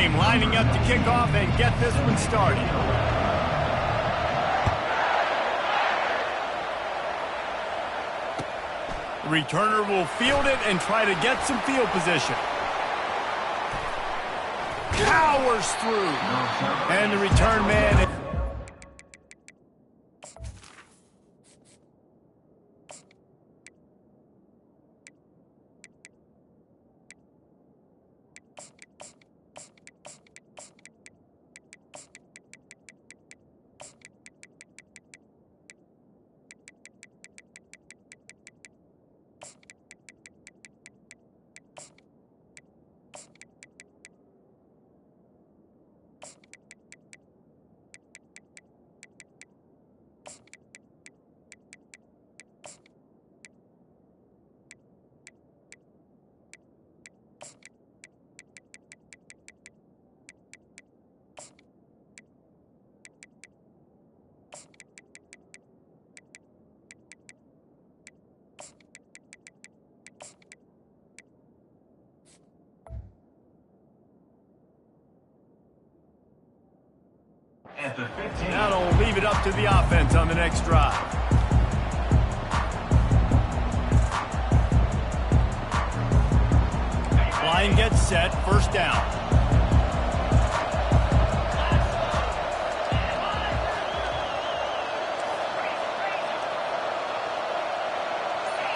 game, lining up to kick off and get this one started. The returner will field it and try to get some field position. Powers through. And the return man... At the 15. That'll leave it up to the offense on the next drive. Line gets set, first down.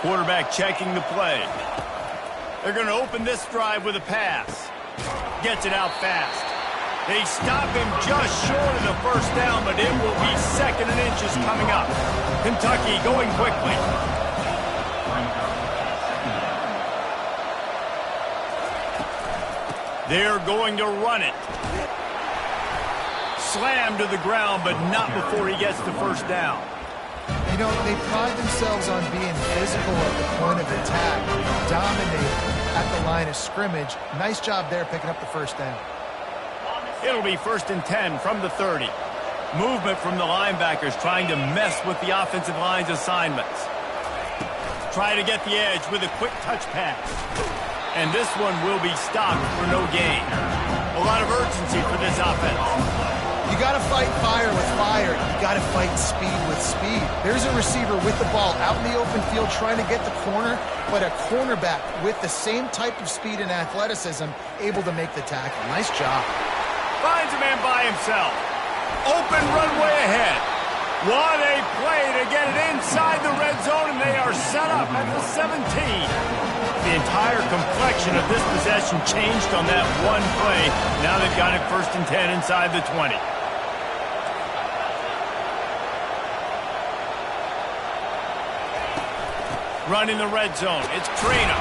Quarterback checking the play. They're going to open this drive with a pass. Gets it out fast. They stop him just short of the first down, but it will be second and inches coming up. Kentucky going quickly. They're going to run it. Slam to the ground, but not before he gets the first down. You know, they pride themselves on being physical at the point of attack, dominate at the line of scrimmage. Nice job there picking up the first down. It'll be 1st and 10 from the 30. Movement from the linebackers trying to mess with the offensive line's assignments. Try to get the edge with a quick touch pass. And this one will be stopped for no gain. A lot of urgency for this offense. You got to fight fire with fire. You got to fight speed with speed. There's a receiver with the ball out in the open field trying to get the corner, but a cornerback with the same type of speed and athleticism able to make the tackle. Nice job. Finds a man by himself. Open runway ahead. What a play to get it inside the red zone, and they are set up at the 17. The entire complexion of this possession changed on that one play. Now they've got it 1st and 10 inside the 20. Running the red zone. It's Trina.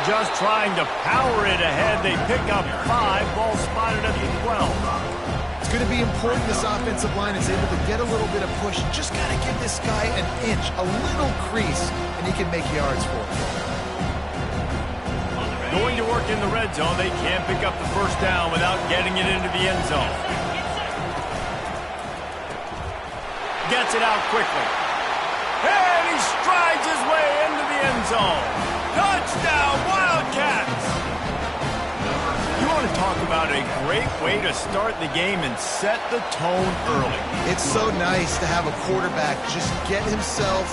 Just trying to power it ahead. They pick up 5. Ball spotted at the 12. It's going to be important this offensive line is able to get a little bit of push. Just got to give this guy an inch, a little crease, and he can make yards for it. Going to work in the red zone. They can't pick up the first down without getting it into the end zone. Gets it out quickly. And he strides his way into the end zone. Touchdown, Wildcats! You want to talk about a great way to start the game and set the tone early. It's so nice to have a quarterback just get himself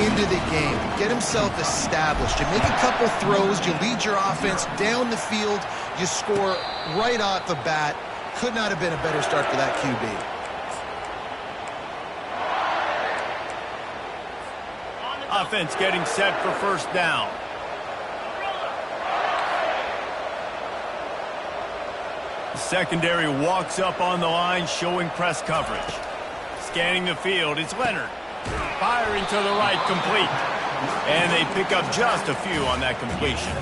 into the game, get himself established. You make a couple throws, you lead your offense down the field, you score right off the bat. Could not have been a better start for that QB. Offense getting set for first down. The secondary walks up on the line, showing press coverage. Scanning the field, it's Leonard. Firing to the right, complete. And they pick up just a few on that completion.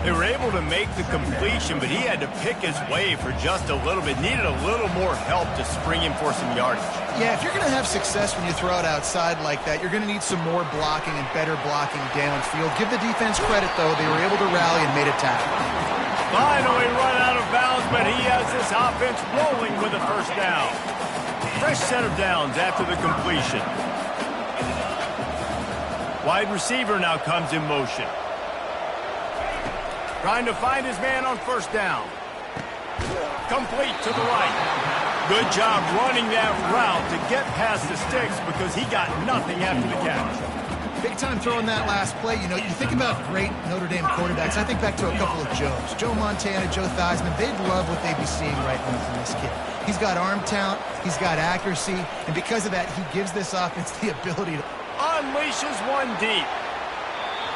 They were able to make the completion, but he had to pick his way for just a little bit. Needed a little more help to spring him for some yardage. Yeah, if you're going to have success when you throw it outside like that, you're going to need some more blocking and better blocking downfield. Give the defense credit, though. They were able to rally and made a tackle. Finally run out of bounds, but he has this offense rolling with a first down. Fresh set of downs after the completion. Wide receiver now comes in motion. Trying to find his man on first down. Complete to the right. Good job running that route to get past the sticks because he got nothing after the catch. Big time throwing that last play. You know, you think about great Notre Dame quarterbacks. I think back to a couple of Joes. Joe Montana, Joe Theismann. They'd love what they'd be seeing right now from this kid. He's got arm talent. He's got accuracy. And because of that, he gives this offense the ability to Unleashes one deep.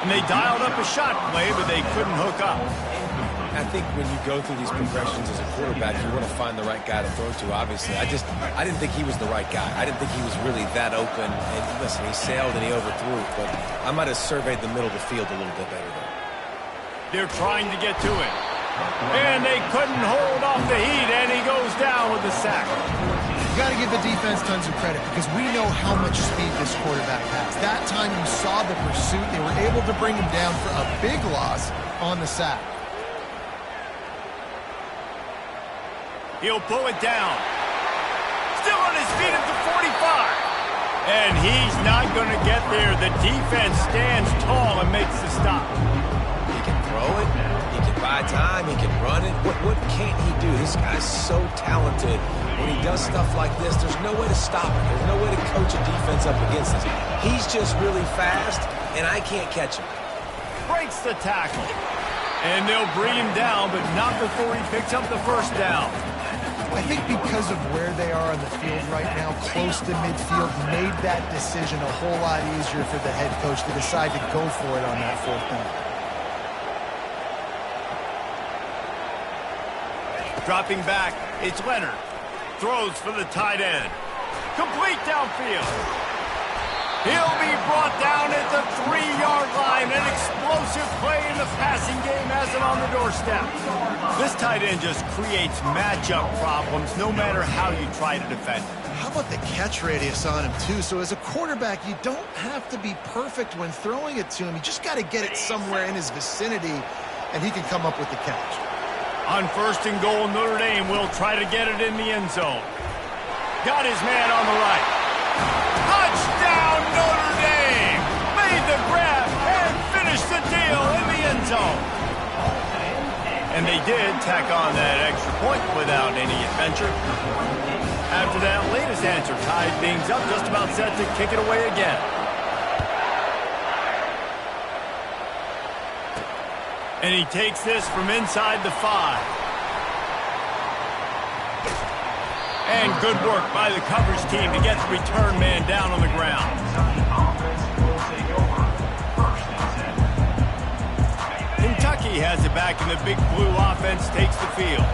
And they dialed up a shot play, but they couldn't hook up. I think when you go through these progressions as a quarterback, you want to find the right guy to throw to, obviously. I didn't think he was the right guy. I didn't think he was really that open. And listen, he sailed and he overthrew, but I might have surveyed the middle of the field a little bit better there. They're trying to get to it. And they couldn't hold off the heat, and he goes down with the sack. You got to give the defense tons of credit because we know how much speed this quarterback has. That time you saw the pursuit. They were able to bring him down for a big loss on the sack. He'll pull it down. Still on his feet at the 45. And he's not going to get there. The defense stands tall and makes the stop. He can throw it. He can buy time. He can run it. What can't he do? This guy's so talented. When he does stuff like this, there's no way to stop it. There's no way to coach a defense up against this. He's just really fast, and I can't catch him. Breaks the tackle. And they'll bring him down, but not before he picks up the first down. I think because of where they are on the field right now, close to midfield, made that decision a whole lot easier for the head coach to decide to go for it on that fourth down. Dropping back, it's Leonard. Throws for the tight end. Complete downfield. He'll be brought down at the 3-yard line. An explosive play in the passing game has it on the doorstep. This tight end just creates matchup problems no matter how you try to defend it. How about the catch radius on him, too? So as a quarterback, you don't have to be perfect when throwing it to him. You just got to get it somewhere in his vicinity, and he can come up with the catch. On first and goal, Notre Dame will try to get it in the end zone. Got his man on the right. Touchdown, Notre Dame! Made the grab and finished the deal in the end zone. And they did tack on that extra point without any adventure. After that latest answer tied things up, just about set to kick it away again. And he takes this from inside the 5. And good work by the coverage team to get the return man down on the ground. Kentucky has it back, and the Big Blue offense takes the field.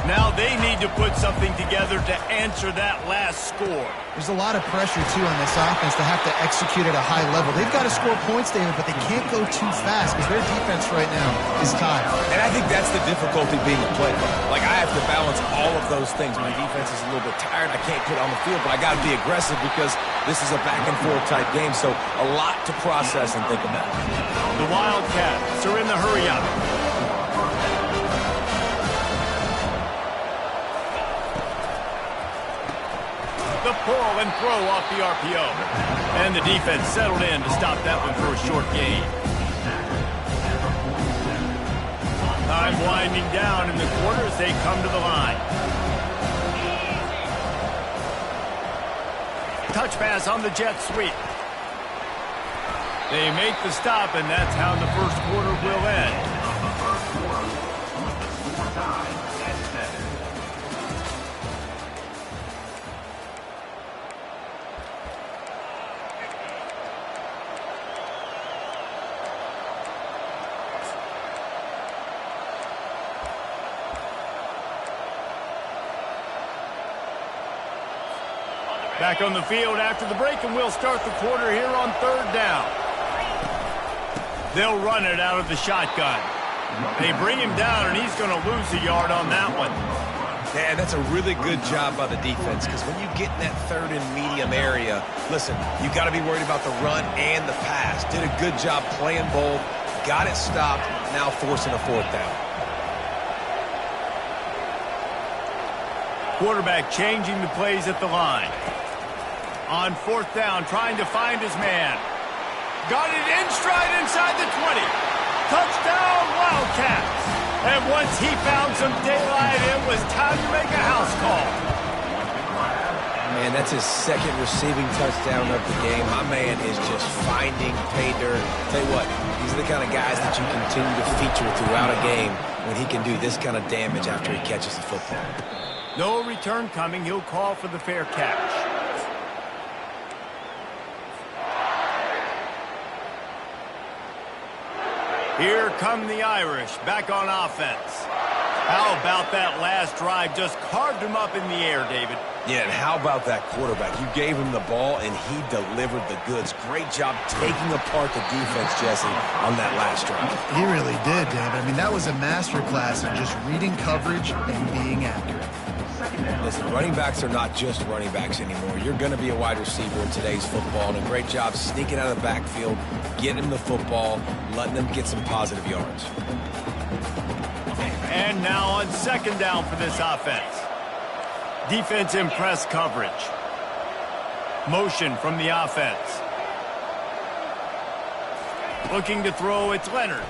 Now they need to put something together to answer that last score. There's a lot of pressure, too, on this offense to have to execute at a high level. They've got to score points, David, but they can't go too fast because their defense right now is tired. And I think that's the difficulty being a play caller. Like, I have to balance all of those things. My defense is a little bit tired. I can't put it on the field, but I got to be aggressive because this is a back-and-forth type game, so a lot to process and think about. The Wildcats are in the hurry-up. The pull and throw off the RPO. And the defense settled in to stop that one for a short gain. Time winding down in the quarter as they come to the line. Touch pass on the jet sweep. They make the stop, and that's how the first quarter will end. Back on the field after the break, and we'll start the quarter here on third down. They'll run it out of the shotgun. They bring him down, and he's going to lose a yard on that one. Man, that's a really good job by the defense because when you get in that third and medium area, listen, you got to be worried about the run and the pass. Did a good job playing both, got it stopped, now forcing a fourth down. Quarterback changing the plays at the line. On fourth down, trying to find his man. Got it in stride inside the 20. Touchdown, Wildcats. And once he found some daylight, it was time to make a house call. Man, that's his second receiving touchdown of the game. My man is just finding pay dirt. Tell you what, these are the kind of guys that you continue to feature throughout a game when he can do this kind of damage after he catches the football. No return coming. He'll call for the fair catch. Here come the Irish, back on offense. How about that last drive? Just carved him up in the air, David. Yeah, and how about that quarterback? You gave him the ball, and he delivered the goods. Great job taking apart the defense, Jesse, on that last drive. He really did, David. I mean, that was a masterclass in just reading coverage and being accurate. Listen, running backs are not just running backs anymore. You're going to be a wide receiver in today's football, and a great job sneaking out of the backfield, getting him the football, letting them get some positive yards. And now on second down for this offense. Defense in press coverage. Motion from the offense. Looking to throw, it's Leonard.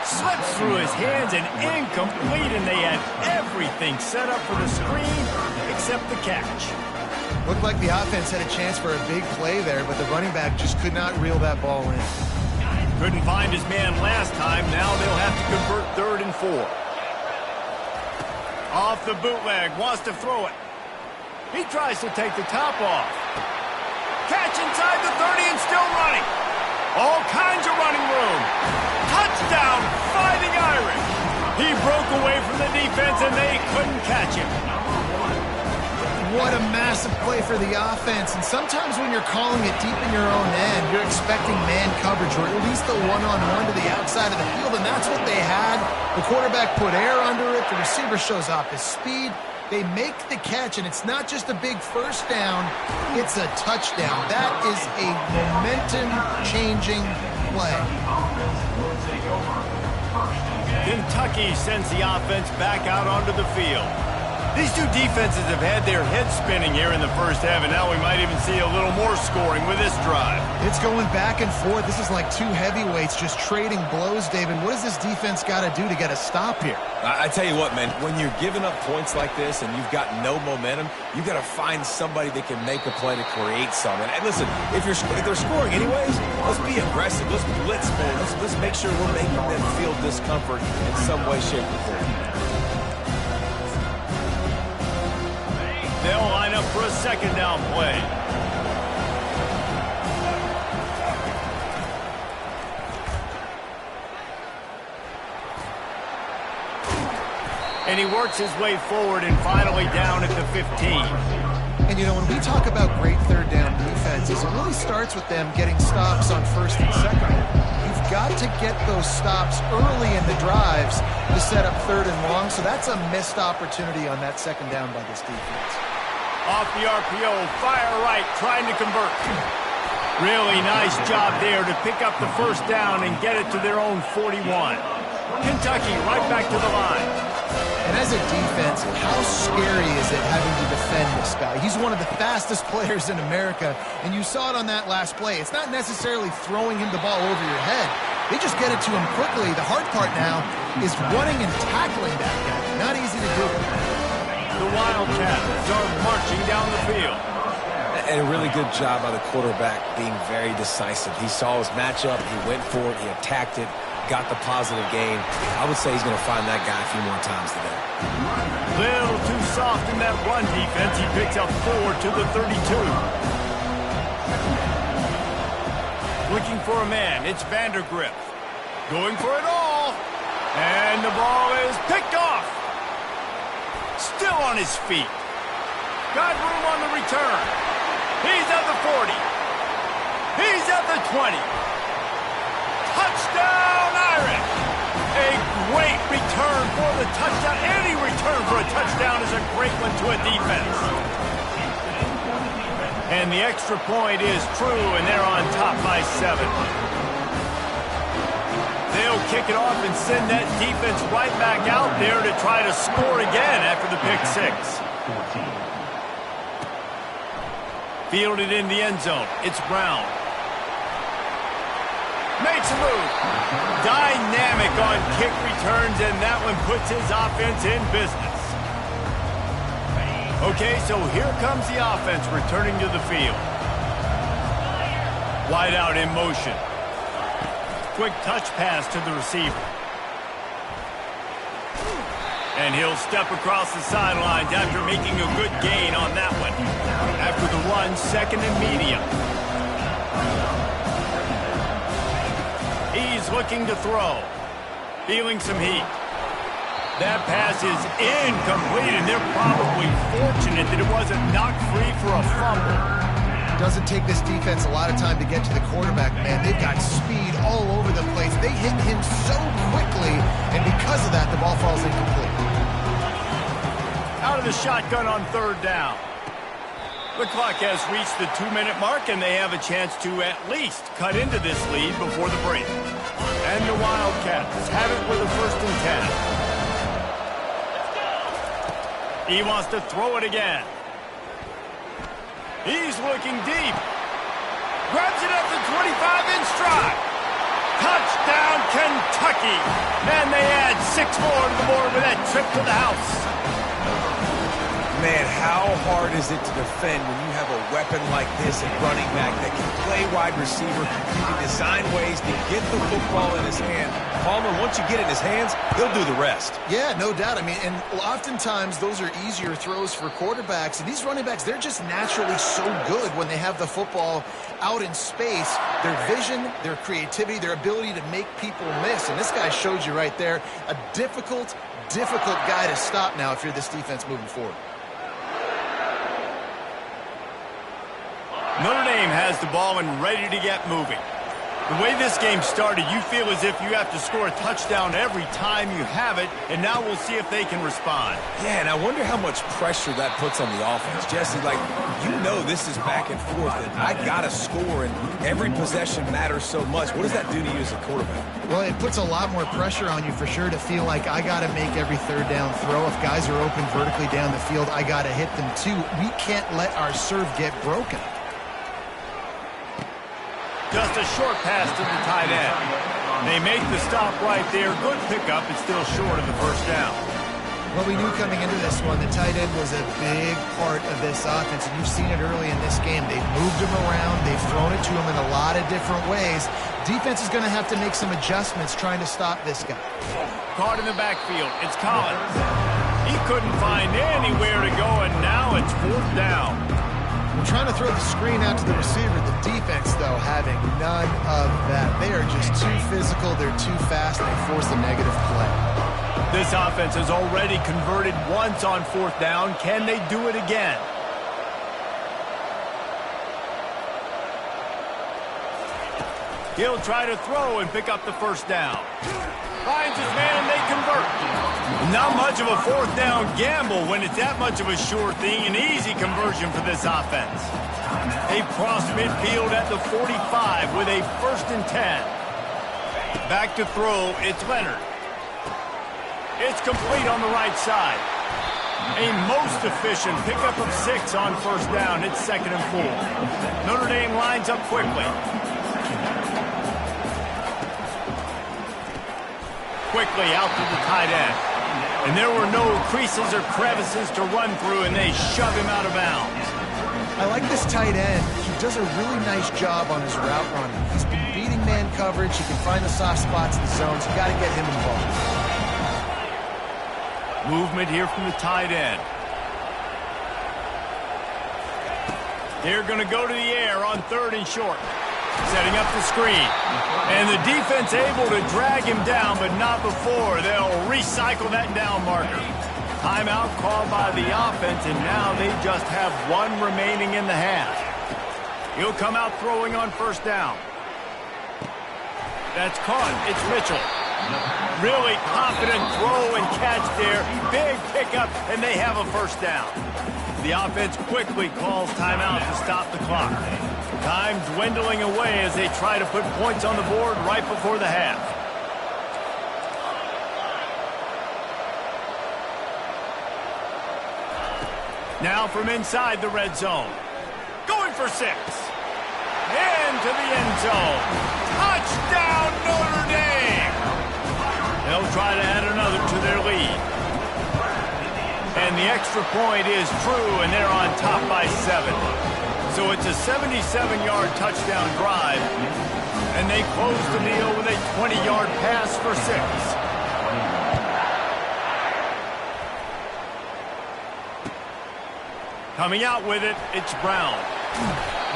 Slips through his hands and incomplete, and they had everything set up for the screen except the catch. Looked like the offense had a chance for a big play there, but the running back just could not reel that ball in. Couldn't find his man last time. Now they'll have to convert 3rd and 4. Off the bootleg, wants to throw it. He tries to take the top off. Catch inside the 30 and still running. All kinds of running room. Touchdown, Fighting Irish. He broke away from the defense and they couldn't catch him. What a massive play for the offense. And sometimes when you're calling it deep in your own end, you're expecting man coverage or at least the one-on-one to the outside of the field, and that's what they had. The quarterback put air under it. The receiver shows off his speed. They make the catch, and it's not just a big first down, it's a touchdown. That is a momentum-changing play. Kentucky sends the offense back out onto the field. These two defenses have had their heads spinning here in the first half, and now we might even see a little more scoring with this drive. It's going back and forth. This is like two heavyweights just trading blows, David. What does this defense got to do to get a stop here? I tell you what, man, when you're giving up points like this and you've got no momentum, you've got to find somebody that can make a play to create something. And listen, if they're scoring anyways, let's be aggressive. Let's blitz more. Let's make sure we're making them feel discomfort in some way, shape, or form. They'll line up for a second down play. And he works his way forward and finally down at the 15. And, you know, when we talk about great third down defenses, it really starts with them getting stops on first and second. You've got to get those stops early in the drives to set up 3rd and long, so that's a missed opportunity on that second down by this defense. Off the RPO, fire right, trying to convert. Really nice job there to pick up the first down and get it to their own 41. Kentucky right back to the line. And as a defense, how scary is it having to defend this guy? He's one of the fastest players in America, and you saw it on that last play. It's not necessarily throwing him the ball over your head. They just get it to him quickly. The hard part now is running and tackling that guy. Not easy to do. The Wildcats are marching down the field. And a really good job by the quarterback being very decisive. He saw his matchup, he went for it, he attacked it, got the positive gain. I would say he's going to find that guy a few more times today. Little too soft in that run defense. He picks up 4 to the 32. Looking for a man, it's Vandergrift. Going for it all. And the ball is picked off. Still on his feet. Got room on the return. He's at the 40. He's at the 20. Touchdown, Irish. A great return for the touchdown. Any return for a touchdown is a great one to a defense. And the extra point is true, and they're on top by 7. They'll kick it off and send that defense right back out there to try to score again after the pick 6. Fielded in the end zone. It's Brown. Makes a move. Dynamic on kick returns, and that one puts his offense in business. Okay, so here comes the offense returning to the field. Wide out in motion. Quick touch pass to the receiver. And he'll step across the sidelines after making a good gain on that one. After the run, 2nd and medium. He's looking to throw. Feeling some heat. That pass is incomplete, and they're probably fortunate that it wasn't knocked free for a fumble. Doesn't take this defense a lot of time to get to the quarterback, man. They've got speed all over the place. They hit him so quickly, and because of that, the ball falls incomplete. Out of the shotgun on 3rd down. The clock has reached the 2-minute mark, and they have a chance to at least cut into this lead before the break. And the Wildcats have it with a 1st and 10. He wants to throw it again. He's looking deep. Grabs it at the 25 in stride. Touchdown, Kentucky. And they add 6 more to the board with that trip to the house. Man, how hard is it to defend when you have a weapon like this at running back that can play wide receiver? You can design ways to get the football in his hand. Palmer, once you get it in his hands, he'll do the rest. Yeah, no doubt. I mean, and oftentimes those are easier throws for quarterbacks. And these running backs, they're just naturally so good when they have the football out in space. Their vision, their creativity, their ability to make people miss. And this guy showed you right there, a difficult guy to stop now if you're this defense moving forward. Notre Dame has the ball and ready to get moving. The way this game started, you feel as if you have to score a touchdown every time you have it, and now we'll see if they can respond. Yeah, and I wonder how much pressure that puts on the offense. Jesse, like, you know this is back and forth, and I got to score, and every possession matters so much. What does that do to you as a quarterback? Well, it puts a lot more pressure on you for sure to feel like I got to make every 3rd down throw. If guys are open vertically down the field, I got to hit them too. We can't let our serve get broken. Just a short pass to the tight end. They make the stop right there. Good pickup. It's still short of the 1st down. Well, we knew coming into this one, the tight end was a big part of this offense, and you've seen it early in this game. They've moved him around. They've thrown it to him in a lot of different ways. Defense is going to have to make some adjustments trying to stop this guy. Caught in the backfield. It's Collins. He couldn't find anywhere to go, and now it's 4th down. We're trying to throw the screen out to the receiver. The defense, though, having none of that. They are just too physical. They're too fast. They force a negative play. This offense has already converted once on 4th down. Can they do it again? He'll try to throw and pick up the 1st down. Finds his man and they convert. Not much of a 4th down gamble when it's that much of a sure thing. An easy conversion for this offense. They've crossed midfield at the 45 with a 1st and 10. Back to throw, it's Leonard. It's complete on the right side. A most efficient pickup of 6 on 1st down. It's 2nd and 4. Notre Dame lines up quickly. Quickly out to the tight end. And there were no creases or crevices to run through, and they shove him out of bounds. I like this tight end. He does a really nice job on his route running. He's been beating man coverage. He can find the soft spots in the zones. You got to get him involved. Movement here from the tight end. They're going to go to the air on 3rd and short. Setting up the screen. And the defense able to drag him down, but not before. They'll recycle that down marker. Timeout called by the offense, and now they just have 1 remaining in the half. He'll come out throwing on 1st down. That's caught. It's Mitchell. Really confident throw and catch there. Big pickup, and they have a 1st down. The offense quickly calls timeout to stop the clock. Time dwindling away as they try to put points on the board right before the half. Now from inside the red zone. Going for 6. Into the end zone. Touchdown! and the extra point is true, and they're on top by 7. So it's a 77-yard touchdown drive, and they close the deal with a 20-yard pass for 6. Coming out with it, it's Brown.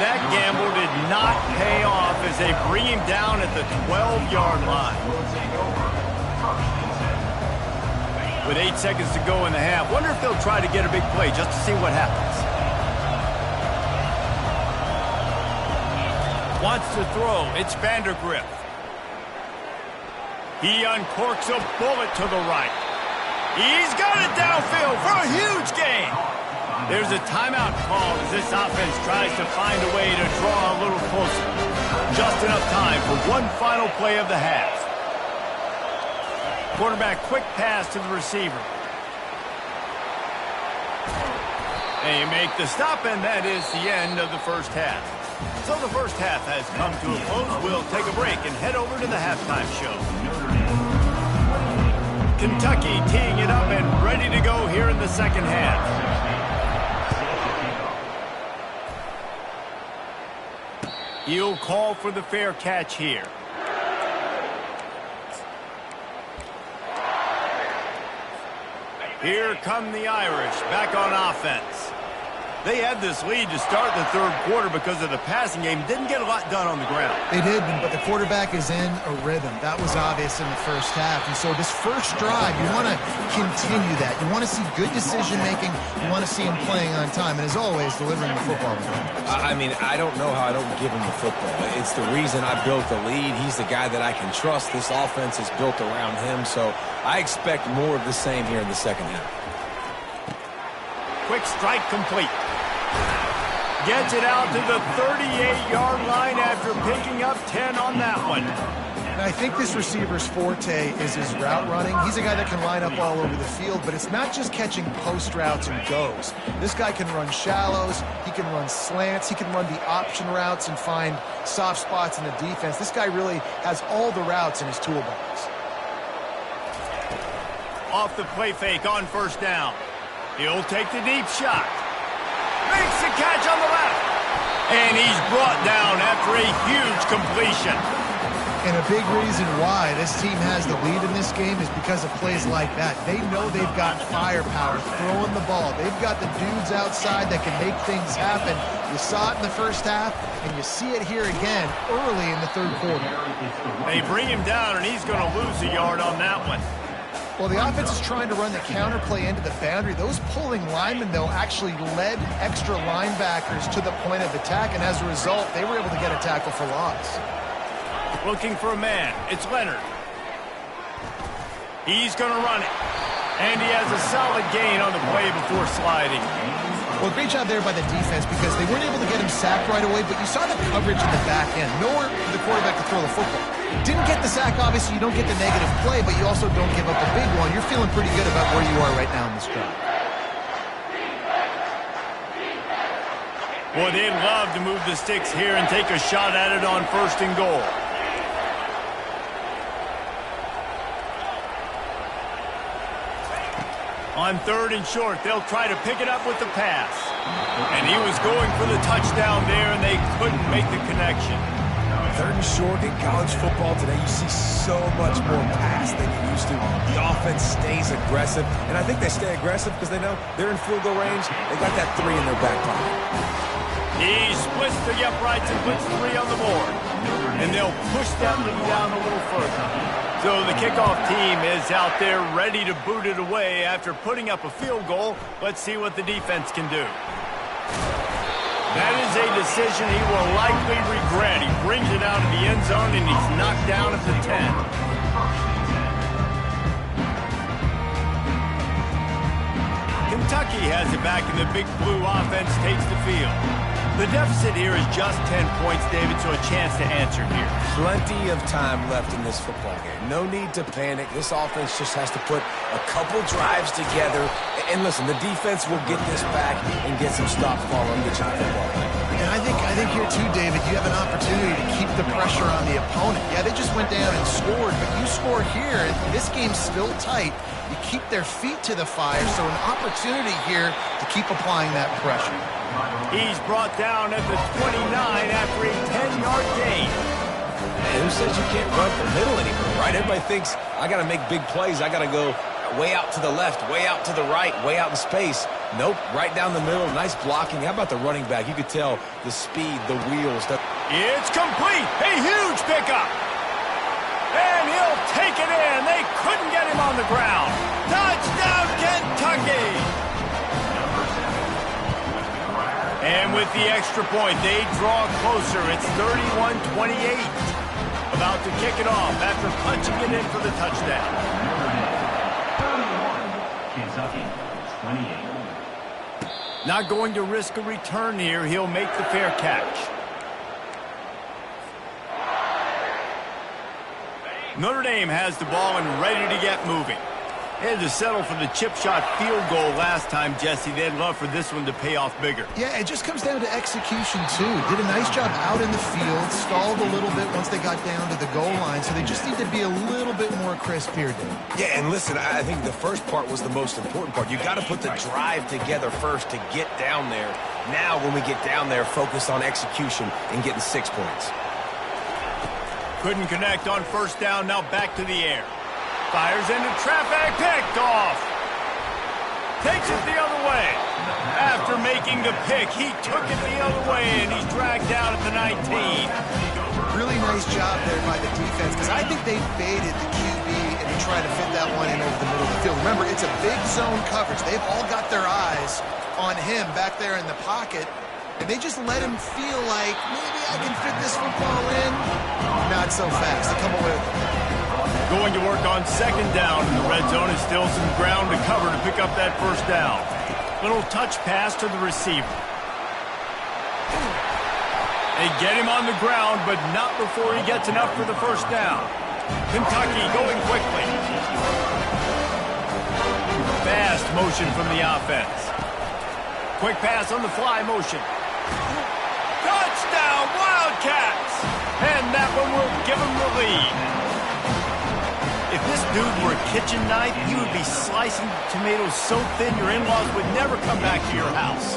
That gamble did not pay off as they bring him down at the 12-yard line. With 8 seconds to go in the half, wonder if they'll try to get a big play just to see what happens. Wants to throw, it's Vandergrift. He uncorks a bullet to the right. He's got it downfield for a huge gain. There's a timeout called as this offense tries to find a way to draw a little closer. Just enough time for one final play of the half. Quarterback quick pass to the receiver. They make the stop, and that is the end of the first half. So the first half has come to a close. We'll take a break and head over to the halftime show. Kentucky teeing it up and ready to go here in the second half. He'll call for the fair catch here. Here come the Irish back on offense. They had this lead to start the third quarter because of the passing game. Didn't get a lot done on the ground. They did, but the quarterback is in a rhythm. That was obvious in the first half. And so this first drive, you want to continue that. You want to see good decision-making. You want to see him playing on time. And as always, delivering the football. I mean, I don't know how I don't give him the football. It's the reason I built the lead. He's the guy that I can trust. This offense is built around him. So I expect more of the same here in the second half. Quick strike complete. Gets it out to the 38-yard line after picking up 10 on that one. And I think this receiver's forte is his route running. He's a guy that can line up all over the field, but it's not just catching post routes and goes. This guy can run shallows, he can run slants, he can run the option routes and find soft spots in the defense. This guy really has all the routes in his toolbox. Off the play fake on first down. He'll take the deep shot. Makes the catch on the left. And he's brought down after a huge completion. And a big reason why this team has the lead in this game is because of plays like that. They know they've got firepower throwing the ball. They've got the dudes outside that can make things happen. You saw it in the first half, and you see it here again early in the third quarter. They bring him down, and he's going to lose a yard on that one. Well, the offense is trying to run the counter play into the boundary. Those pulling linemen, though, actually led extra linebackers to the point of attack, and as a result, they were able to get a tackle for loss. Looking for a man. It's Leonard. He's going to run it. And he has a solid gain on the play before sliding. Well, great job there by the defense because they weren't able to get him sacked right away, but you saw the coverage in the back end. Nowhere for the quarterback to throw the football. Didn't get the sack, obviously. You don't get the negative play, but you also don't give up a big one. You're feeling pretty good about where you are right now in this drive. Boy, they'd love to move the sticks here and take a shot at it on first and goal. On third and short, they'll try to pick it up with the pass. And he was going for the touchdown there, and they couldn't make the connection. Third and short in college football today, you see so much more pass than you used to. The offense stays aggressive, and I think they stay aggressive because they know they're in field goal range. They got that 3 in their back pocket. He splits the uprights and puts 3 on the board. And they'll push that lead down a little further. So the kickoff team is out there ready to boot it away after putting up a field goal. Let's see what the defense can do. That is a decision he will likely regret. He brings it out of the end zone, and he's knocked down at the 10. Kentucky has it back, and the Big Blue offense takes the field. The deficit here is just 10 points, David, so a chance to answer here. Plenty of time left in this football game. No need to panic. This offense just has to put a couple drives together. And listen, the defense will get this back and get some stop follow and get you the football. And I think here too, David, you have an opportunity to keep the pressure on the opponent. Yeah, they just went down and scored, but you score here, and this game's still tight. You keep their feet to the fire, so an opportunity here to keep applying that pressure. He's brought down at the 29 after a 10-yard gain. Man, who says you can't run the middle anymore, right? Everybody thinks, I got to make big plays. I got to go way out to the left, way out to the right, way out in space. Nope, right down the middle. Nice blocking. How about the running back? You could tell the speed, the wheels. It's complete. A huge pickup. And he'll take it in. They couldn't get him on the ground. Touchdown, Kentucky. And with the extra point, they draw closer. It's 31-28. About to kick it off after punching it in for the touchdown. 31, Kentucky, 28. Not going to risk a return here. He'll make the fair catch. Notre Dame has the ball and ready to get moving. They had to settle for the chip shot field goal last time, Jesse. They'd love for this one to pay off bigger. Yeah, it just comes down to execution, too. Did a nice job out in the field, stalled a little bit once they got down to the goal line, so they just need to be a little bit more crisp here, Dave. Yeah, and listen, I think the first part was the most important part. You got to put the drive together first to get down there. Now, when we get down there, focus on execution and getting 6 points. Couldn't connect on first down, now back to the air. Fires into traffic, picked off. Takes it the other way. After making the pick, he took it the other way, and he's dragged down at the 19. Really nice job there by the defense, because I think they baited the QB and they tried to fit that one in over the middle of the field. Remember, it's a big zone coverage. They've all got their eyes on him back there in the pocket, and they just let him feel like, maybe I can fit this football in. Not so fast. They come away with it. Going to work on second down, and the red zone is still some ground to cover to pick up that first down. Little touch pass to the receiver. They get him on the ground, but not before he gets enough for the first down. Kentucky going quickly. Fast motion from the offense. Quick pass on the fly motion. Touchdown, Wildcats! And that one will give them the lead. If this dude were a kitchen knife, he would be slicing tomatoes so thin your in-laws would never come back to your house.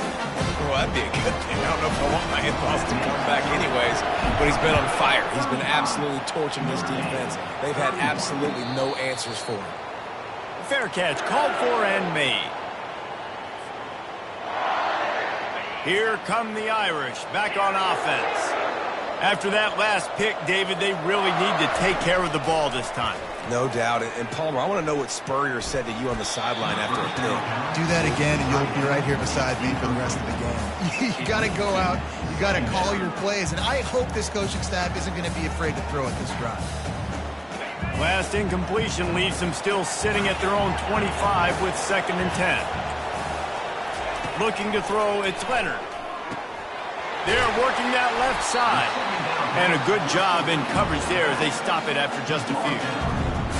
Well, that'd be a good thing. I don't know if I want my in-laws to come back anyways, but he's been on fire. He's been absolutely torching this defense. They've had absolutely no answers for him. Fair catch, called for and made. Here come the Irish, back on offense. After that last pick, David, they really need to take care of the ball this time. No doubt. And Palmer, I want to know what Spurrier said to you on the sideline after a pick. Do that again, and you'll be right here beside me for the rest of the game. You got to go out. You got to call your plays, and I hope this coaching staff isn't going to be afraid to throw at this drive. Last incompletion leaves them still sitting at their own 25 with 2nd and 10. Looking to throw, it's Leonard. They're working that left side. And a good job in coverage there as they stop it after just a few.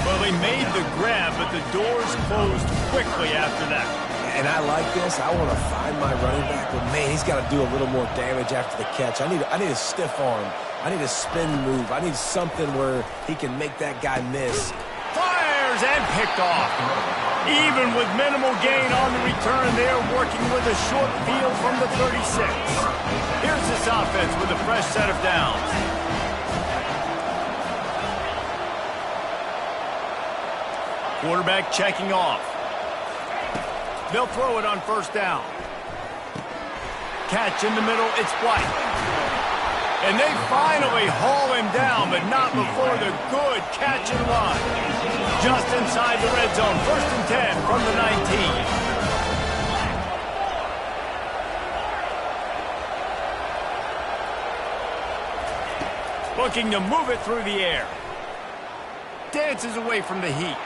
Well, they made the grab, but the doors closed quickly after that. And I like this. I want to find my running back, but man, he's got to do a little more damage after the catch. I need a stiff arm. I need a spin move. I need something where he can make that guy miss. Fires and picked off. Even with minimal gain on the return, they're working with a short field from the 36. Here's this offense with a fresh set of downs. Quarterback checking off. They'll throw it on first down. Catch in the middle, it's White. And they finally haul him down, but not before the good catch and run. Just inside the red zone, 1st and 10 from the 19. Looking to move it through the air. Dances away from the heat.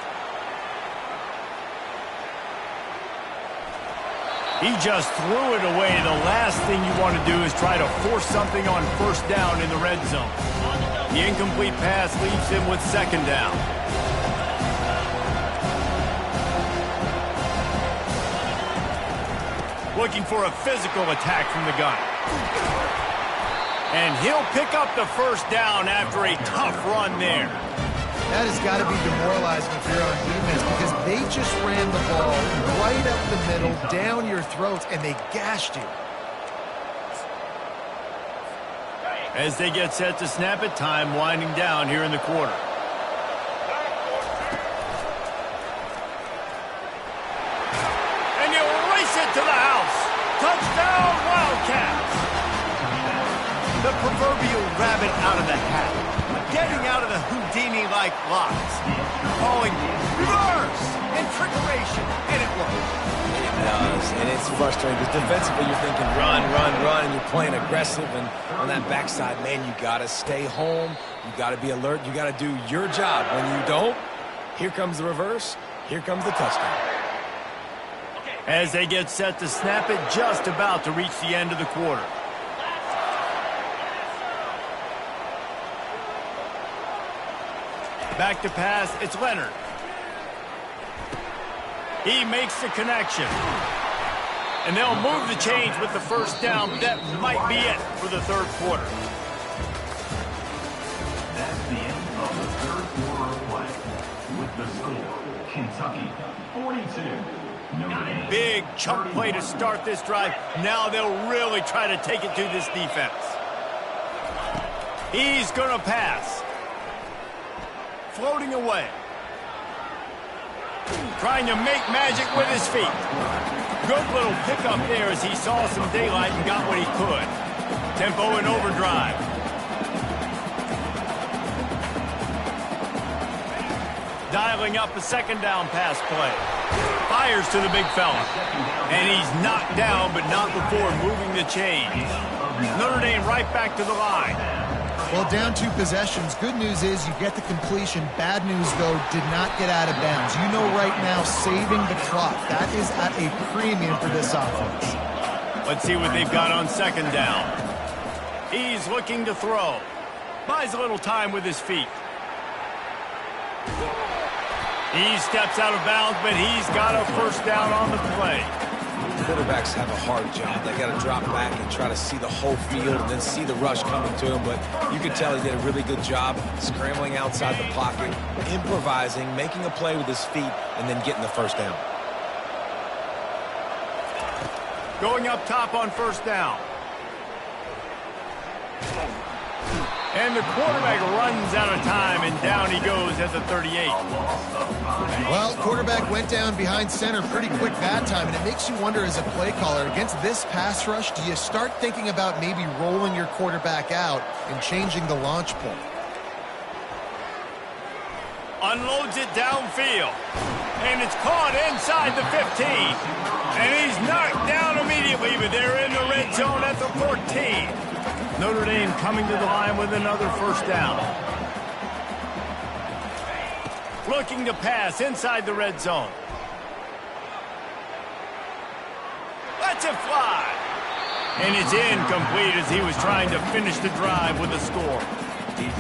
He just threw it away. The last thing you want to do is try to force something on first down in the red zone. The incomplete pass leaves him with 2nd down. Looking for a physical attack from the gun. And he'll pick up the first down after a tough run there. That has got to be demoralizing if you're on defense because they just ran the ball right up the middle, down your throats, and they gashed you. As they get set to snap it, time winding down here in the quarter. And he'll race it to the house. Touchdown, Wildcats. The proverbial rabbit out of the hat. Getting out of the Houdini-like locks. Calling reverse and trickeration, and it works. It does, and it's frustrating because defensively you're thinking run, run, run, and you're playing aggressive, and on that backside, man, you got to stay home. You got to be alert. You got to do your job. When you don't, here comes the reverse. Here comes the touchdown. As they get set to snap it, just about to reach the end of the quarter. Back to pass, it's Leonard. He makes the connection. And they'll move the chains with the first down, but that might be it for the third quarter. That's the end of the third quarter of play. With the score, Kentucky 42, Notre Dame. Big chunk play to start this drive. Now they'll really try to take it to this defense. He's going to pass. Floating away. Trying to make magic with his feet. Good little pickup there as he saw some daylight and got what he could. Tempo and overdrive. Dialing up a second down pass play. Fires to the big fella. And he's knocked down, but not before moving the chains. Notre Dame right back to the line. Well, down 2 possessions. Good news is you get the completion. Bad news, though, did not get out of bounds. You know right now, saving the clock. That is at a premium for this offense. Let's see what they've got on second down. He's looking to throw. Buys a little time with his feet. He steps out of bounds, but he's got a first down on the play. Quarterbacks have a hard job. They got to drop back and try to see the whole field and then see the rush coming to him. But you can tell he did a really good job scrambling outside the pocket, improvising, making a play with his feet, and then getting the first down. Going up top on first down. And the quarterback runs out of time, and down he goes at the 38. Well, quarterback went down behind center pretty quick that time, and it makes you wonder as a play caller, against this pass rush, do you start thinking about maybe rolling your quarterback out and changing the launch point? Unloads it downfield. And it's caught inside the 15. And he's knocked down immediately, but they're in the red zone at the 14. Notre Dame coming to the line with another first down. Looking to pass inside the red zone. Lets it fly. And it's incomplete as he was trying to finish the drive with a score.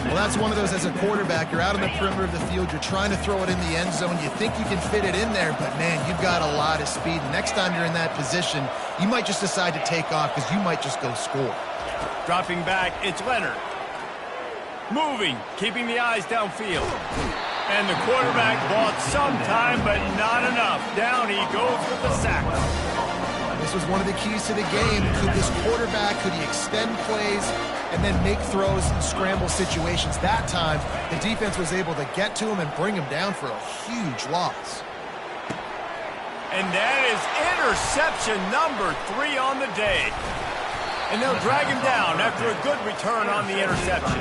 Well, that's one of those as a quarterback. You're out on the perimeter of the field. You're trying to throw it in the end zone. You think you can fit it in there, but, man, you've got a lot of speed. Next time you're in that position, you might just decide to take off because you might just go score. Dropping back, it's Leonard. Moving, keeping the eyes downfield. And the quarterback bought some time, but not enough. Down he goes with the sack. This was one of the keys to the game. Could this quarterback, could he extend plays and then make throws in scramble situations? That time, the defense was able to get to him and bring him down for a huge loss. And that is interception number 3 on the day. And they'll drag him down after a good return on the interception.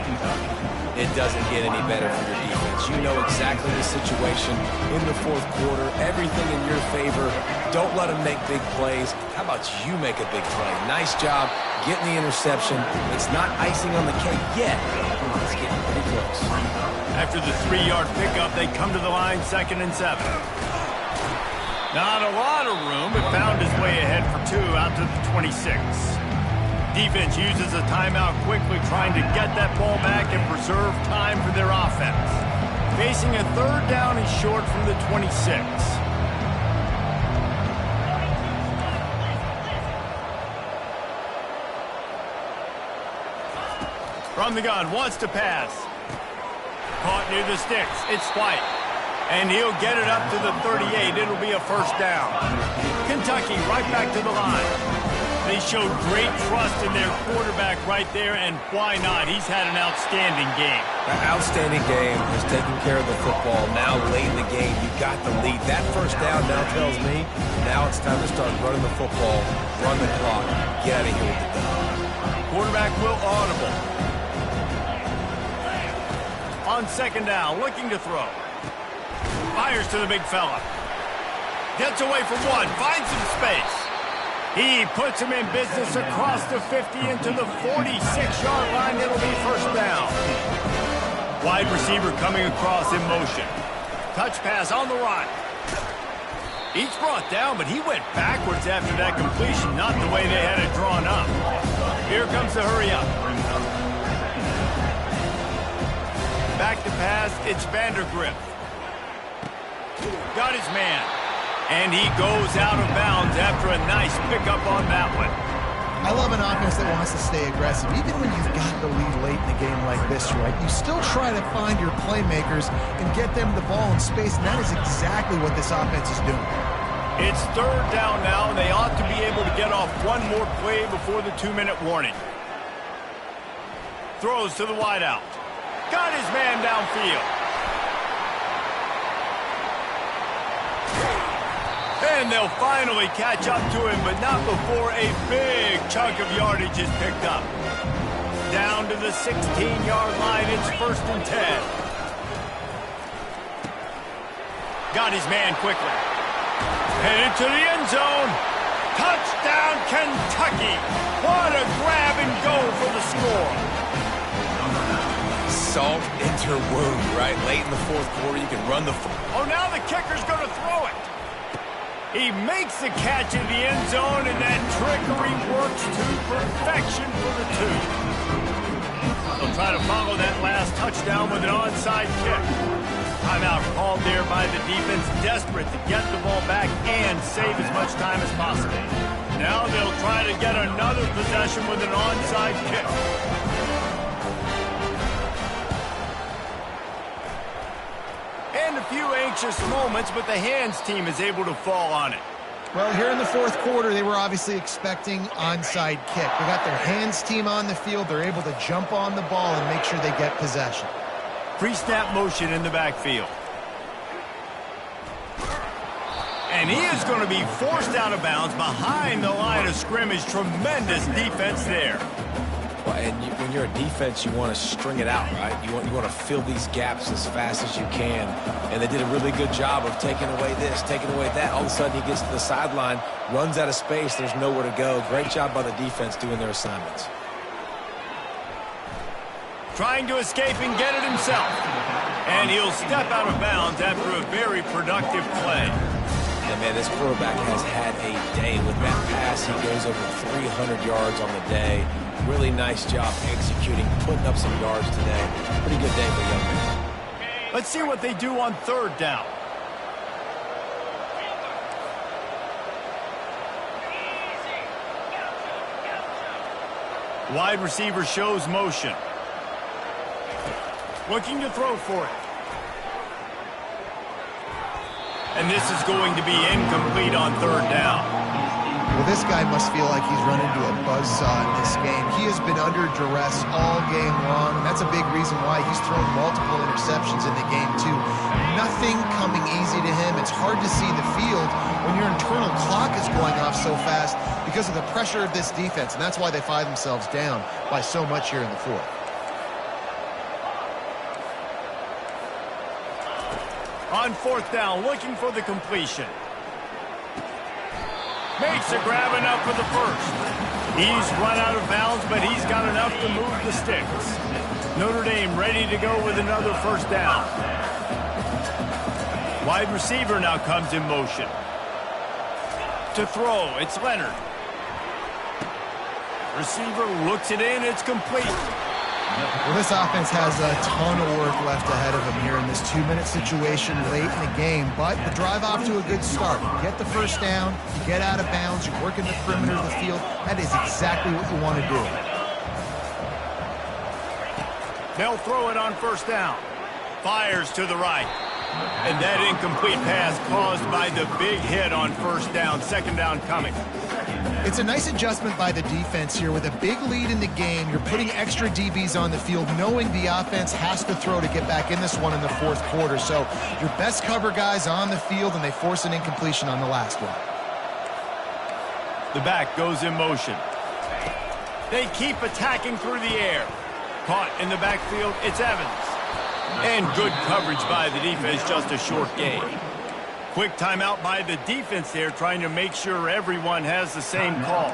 It doesn't get any better for your defense. You know exactly the situation in the fourth quarter. Everything in your favor. Don't let them make big plays. How about you make a big play? Nice job getting the interception. It's not icing on the cake yet. It's getting pretty close. After the 3-yard pickup, they come to the line 2nd and 7. Not a lot of room, but found his way ahead for 2 out to the 26. Defense uses a timeout quickly, trying to get that ball back and preserve time for their offense. Facing a 3rd down and short from the 26. From the gun, wants to pass. Caught near the sticks. It's White. And he'll get it up to the 38. It'll be a first down. Kentucky right back to the line. They showed great trust in their quarterback right there, and why not? He's had an outstanding game. An outstanding game. Has taken care of the football. Now late in the game, you got the lead. That first down now tells me now it's time to start running the football, run the clock, get out of here with the dub. Quarterback will audible. On second down, looking to throw. Fires to the big fella. Gets away from one, finds some space. He puts him in business across the 50 into the 46-yard line. It'll be first down. Wide receiver coming across in motion. Touch pass on the right. Each brought down, but he went backwards after that completion, not the way they had it drawn up. Here comes the hurry up. Back to pass, it's Vandergrift. Got his man. And he goes out of bounds after a nice pickup on that one. I love an offense that wants to stay aggressive. Even when you've got the lead late in a game like this, right, you still try to find your playmakers and get them the ball in space, and that is exactly what this offense is doing. It's third down now, and they ought to be able to get off one more play before the 2-minute warning. Throws to the wideout. Got his man downfield. And they'll finally catch up to him, but not before a big chunk of yardage is picked up. Down to the 16-yard line, it's 1st and 10. Got his man quickly. Headed to the end zone. Touchdown, Kentucky. What a grab and go for the score. Salt into wound, right? Late in the fourth quarter, you can run the... Oh, now the kicker's going to throw it. He makes the catch in the end zone, and that trickery works to perfection for the two. They'll try to follow that last touchdown with an onside kick. Timeout called there by the defense, desperate to get the ball back and save as much time as possible. Now they'll try to get another possession with an onside kick. And a few anxious moments, but the hands team is able to fall on it. Well, here in the fourth quarter, they were obviously expecting onside kick. They got their hands team on the field. They're able to jump on the ball and make sure they get possession. Pre-snap motion in the backfield. And he is going to be forced out of bounds behind the line of scrimmage. Tremendous defense there. Well, and when you're a defense, you want to string it out, right? You want to fill these gaps as fast as you can. And they did a really good job of taking away this, taking away that. All of a sudden, he gets to the sideline, runs out of space. There's nowhere to go. Great job by the defense doing their assignments. Trying to escape and get it himself. And he'll step out of bounds after a very productive play. And, man, this quarterback has had a day. With that pass, he goes over 300 yards on the day. Really nice job executing, putting up some yards today. Pretty good day for the young man. Let's see what they do on third down. Wide receiver shows motion. Looking to throw for it. And this is going to be incomplete on third down. Well, this guy must feel like he's run into a buzzsaw in this game. He has been under duress all game long, and that's a big reason why he's thrown multiple interceptions in the game, too. Nothing coming easy to him. It's hard to see the field when your internal clock is going off so fast because of the pressure of this defense, and that's why they find themselves down by so much here in the fourth. On fourth down, looking for the completion. Makes a grab enough for the first. He's run out of bounds, but he's got enough to move the sticks. Notre Dame ready to go with another first down. Wide receiver now comes in motion. To throw, it's Leonard. Receiver looks it in, it's complete. Well, this offense has a ton of work left ahead of them here in this 2-minute situation late in the game, but the drive off to a good start. You get the first down, you get out of bounds, you work in the perimeter of the field. That is exactly what you want to do. They'll throw it on first down. Fires to the right. And that incomplete pass caused by the big hit on first down. Second down coming. It's a nice adjustment by the defense here. With a big lead in the game, you're putting extra DBs on the field, knowing the offense has to throw to get back in this one in the fourth quarter. So your best cover guys on the field, and they force an incompletion on the last one. The back goes in motion. They keep attacking through the air. Caught in the backfield, it's Evans. And good coverage by the defense, just a short gain. Quick timeout by the defense there, trying to make sure everyone has the same call.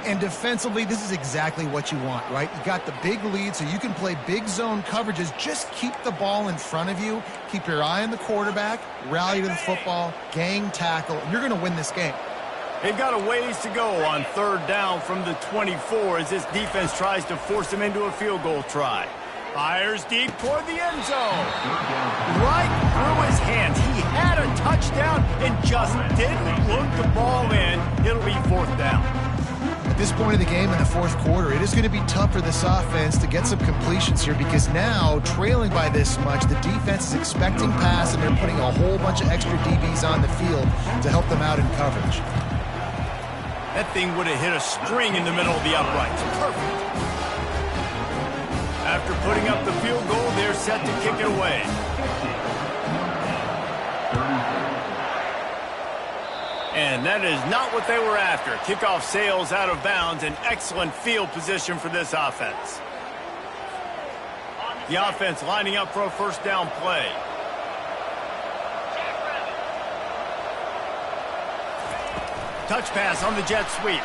And defensively, this is exactly what you want, right? You got the big lead, so you can play big zone coverages. Just keep the ball in front of you. Keep your eye on the quarterback, rally to the football, gang tackle, and you're going to win this game. They've got a ways to go on third down from the 24 as this defense tries to force them into a field goal try. Fires deep toward the end zone. Right through his hands. He had a touchdown and just didn't look the ball in. It'll be fourth down. At this point of the game in the fourth quarter, it is going to be tough for this offense to get some completions here, because now, trailing by this much, the defense is expecting pass, and they're putting a whole bunch of extra DBs on the field to help them out in coverage. That thing would have hit a string in the middle of the uprights. Perfect. After putting up the field goal, they're set to kick it away. And that is not what they were after. Kickoff sails out of bounds. An excellent field position for this offense. The offense lining up for a first down play. Touch pass on the jet sweep.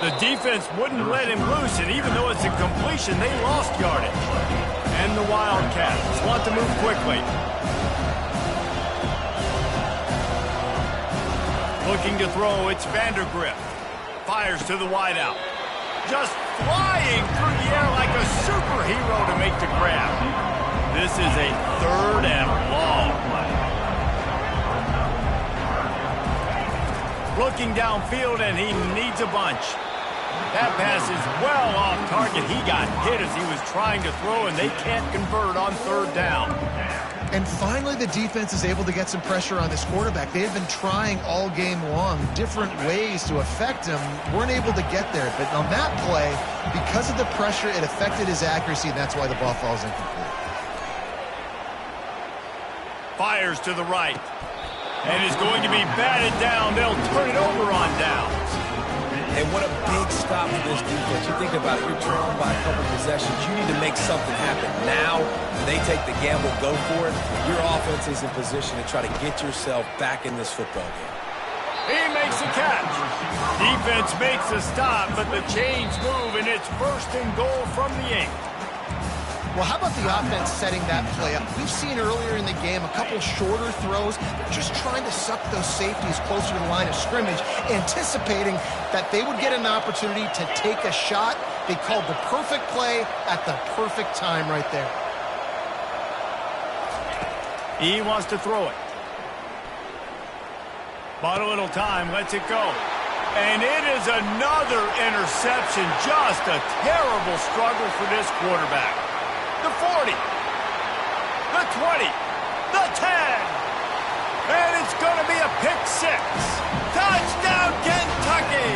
The defense wouldn't let him loose, and even though it's a completion, they lost yardage. And the Wildcats want to move quickly. Looking to throw, it's Vandergrift. Fires to the wideout. Just flying through the air like a superhero to make the grab. This is a third and long. Looking downfield, and he needs a bunch. That pass is well off target. He got hit as he was trying to throw, and they can't convert on third down. And finally, the defense is able to get some pressure on this quarterback. They have been trying all game long different ways to affect him. Weren't able to get there. But on that play, because of the pressure, it affected his accuracy, and that's why the ball falls incomplete. Fires to the right. And is going to be batted down. They'll turn it over on downs. And what a big stop for this defense. You think about it, you're trailing by a couple possessions. You need to make something happen now. They take the gamble, go for it. Your offense is in position to try to get yourself back in this football game. He makes a catch. Defense makes a stop, but the chains move, and it's first and goal from the 8. Well, how about the offense setting that play up? We've seen earlier in the game a couple shorter throws. They're just trying to suck those safeties closer to the line of scrimmage, anticipating that they would get an opportunity to take a shot. They called the perfect play at the perfect time right there. He wants to throw it. Bought a little time, lets it go. And it is another interception. Just a terrible struggle for this quarterback. The 40, the 20, the 10, and it's going to be a pick 6. Touchdown, Kentucky!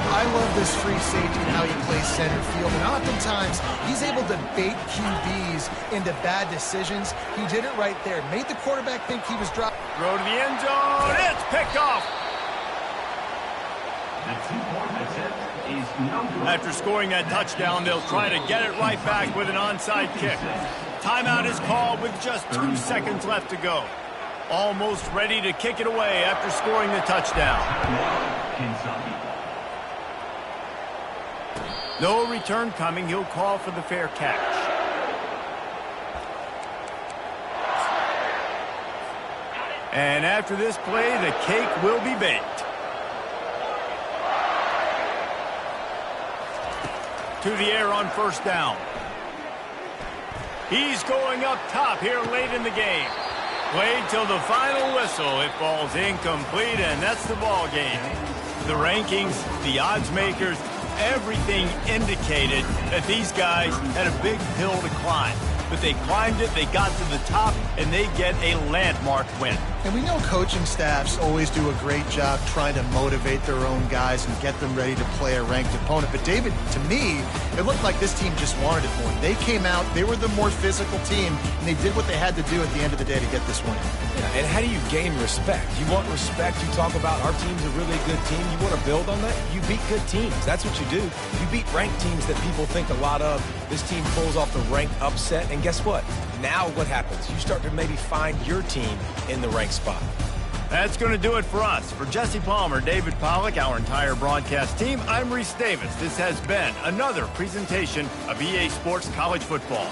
I love this free safety and how he plays center field, and oftentimes he's able to bait QBs into bad decisions. He did it right there. Made the quarterback think he was dropped. Throw to the end zone. It's picked off. The 2-point attempt is no good. After scoring that touchdown, they'll try to get it right back with an onside kick. Timeout is called with just 2 seconds left to go. Almost ready to kick it away after scoring the touchdown. Kentucky. No return coming. He'll call for the fair catch. And after this play, the cake will be baked. To the air on first down. He's going up top here late in the game. Played till the final whistle. It falls incomplete, and that's the ball game. The rankings, the odds makers, everything indicated that these guys had a big hill to climb. But they climbed it, they got to the top, and they get a landmark win. And we know coaching staffs always do a great job trying to motivate their own guys and get them ready to play a ranked opponent. But David, to me, it looked like this team just wanted it more. They came out, they were the more physical team, and they did what they had to do at the end of the day to get this win. Yeah, and how do you gain respect? You want respect, you talk about our team's a really good team. You want to build on that? You beat good teams. That's what you do. You beat ranked teams that people think a lot of. This team pulls off the ranked upset, and guess what? Now what happens? You start to maybe find your team in the ranked spot. That's going to do it for us. For Jesse Palmer, David Pollack, our entire broadcast team, I'm Reese Davis. This has been another presentation of EA Sports College Football.